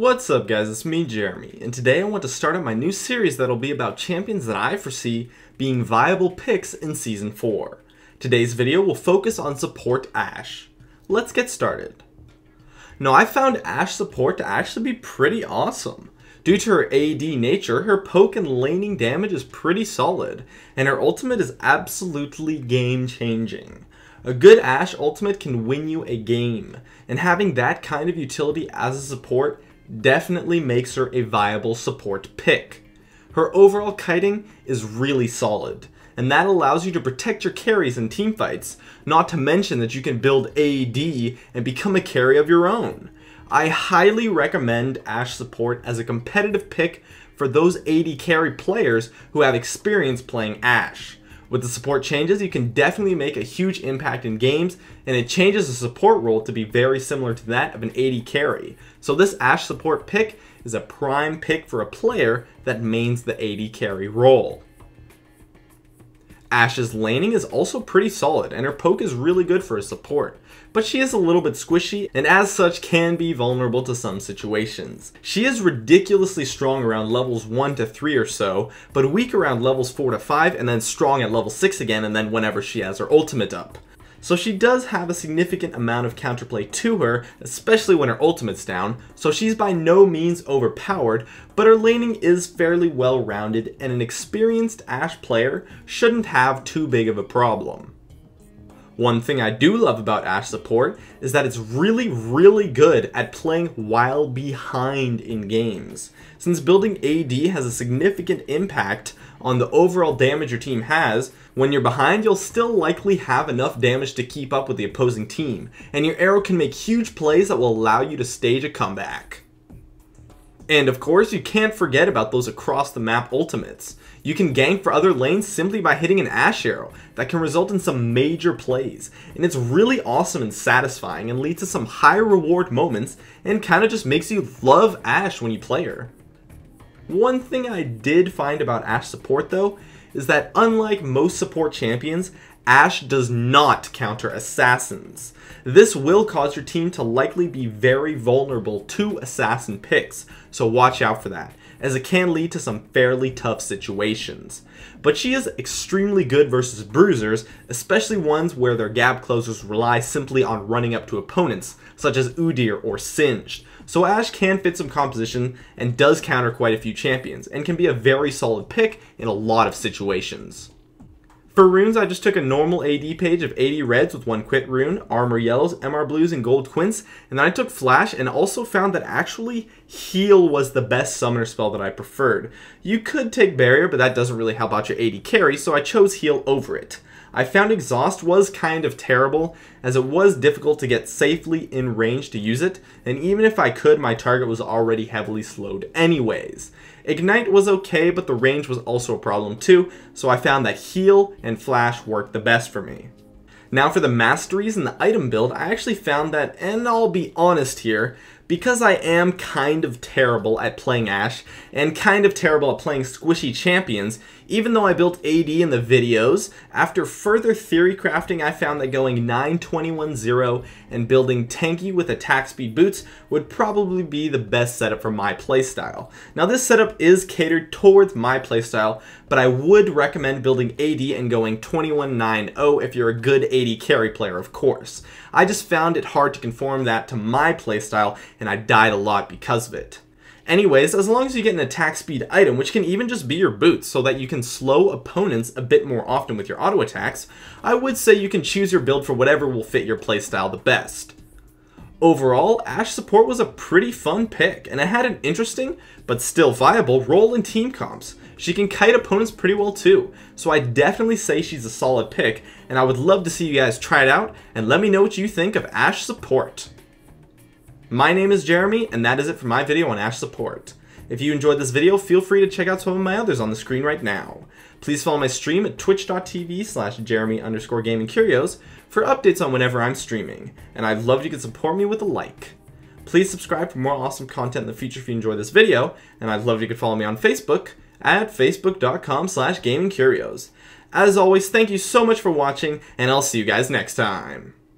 What's up guys, it's me Jeremy, and today I want to start up my new series that'll be about champions that I foresee being viable picks in Season 4. Today's video will focus on support Ashe. Let's get started. Now I found Ashe support to actually be pretty awesome. Due to her AD nature, her poke and laning damage is pretty solid, and her ultimate is absolutely game changing. A good Ashe ultimate can win you a game, and having that kind of utility as a support definitely makes her a viable support pick. Her overall kiting is really solid, and that allows you to protect your carries in teamfights, not to mention that you can build AD and become a carry of your own. I highly recommend Ashe support as a competitive pick for those AD carry players who have experience playing Ashe. With the support changes, you can definitely make a huge impact in games, and it changes the support role to be very similar to that of an AD carry. So this Ashe support pick is a prime pick for a player that mains the AD carry role. Ashe's laning is also pretty solid, and her poke is really good for her support, but she is a little bit squishy, and as such can be vulnerable to some situations. She is ridiculously strong around levels 1 to 3 or so, but weak around levels 4 to 5, and then strong at level 6 again, and then whenever she has her ultimate up. So she does have a significant amount of counterplay to her, especially when her ultimate's down, so she's by no means overpowered, but her laning is fairly well rounded, and an experienced Ashe player shouldn't have too big of a problem. One thing I do love about Ashe support is that it's really good at playing while behind in games. Since building AD has a significant impact on the overall damage your team has, when you're behind you'll still likely have enough damage to keep up with the opposing team, and your arrow can make huge plays that will allow you to stage a comeback. And of course, you can't forget about those across the map ultimates. You can gank for other lanes simply by hitting an Ashe arrow that can result in some major plays, and it's really awesome and satisfying and leads to some high reward moments and kind of just makes you love Ashe when you play her. One thing I did find about Ashe support though is that unlike most support champions, Ashe does not counter assassins. This will cause your team to likely be very vulnerable to assassin picks, so watch out for that, as it can lead to some fairly tough situations. But she is extremely good versus bruisers, especially ones where their gap closers rely simply on running up to opponents, such as Udyr or Singed. So Ashe can fit some composition and does counter quite a few champions, and can be a very solid pick in a lot of situations. For runes, I just took a normal AD page of 80 reds with 1 quit rune, armor yellows, MR blues, and gold quints, and then I took flash and also found that actually heal was the best summoner spell that I preferred. You could take barrier, but that doesn't really help out your AD carry, so I chose heal over it. I found exhaust was kind of terrible, as it was difficult to get safely in range to use it, and even if I could, my target was already heavily slowed anyways. Ignite was okay, but the range was also a problem too, so I found that heal and flash worked the best for me. Now for the masteries and the item build, I actually found that, and I'll be honest here, because I am kind of terrible at playing Ashe, and kind of terrible at playing squishy champions, even though I built AD in the videos, after further theory crafting I found that going 9-21-0 and building tanky with attack speed boots would probably be the best setup for my playstyle. Now this setup is catered towards my playstyle, but I would recommend building AD and going 21-9-0 if you're a good AD carry player, of course. I just found it hard to conform that to my playstyle, and I died a lot because of it. Anyways, as long as you get an attack speed item, which can even just be your boots so that you can slow opponents a bit more often with your auto attacks, I would say you can choose your build for whatever will fit your playstyle the best. Overall, Ashe support was a pretty fun pick, and it had an interesting, but still viable, role in team comps. She can kite opponents pretty well too, so I definitely say she's a solid pick, and I would love to see you guys try it out, and let me know what you think of Ashe support. My name is Jeremy, and that is it for my video on Ashe support. If you enjoyed this video, feel free to check out some of my others on the screen right now. Please follow my stream at twitch.tv/Jeremy_GamingCurios for updates on whenever I'm streaming, and I'd love if you could support me with a like. Please subscribe for more awesome content in the future if you enjoy this video, and I'd love if you could follow me on Facebook at facebook.com/GamingCurios. As always, thank you so much for watching, and I'll see you guys next time.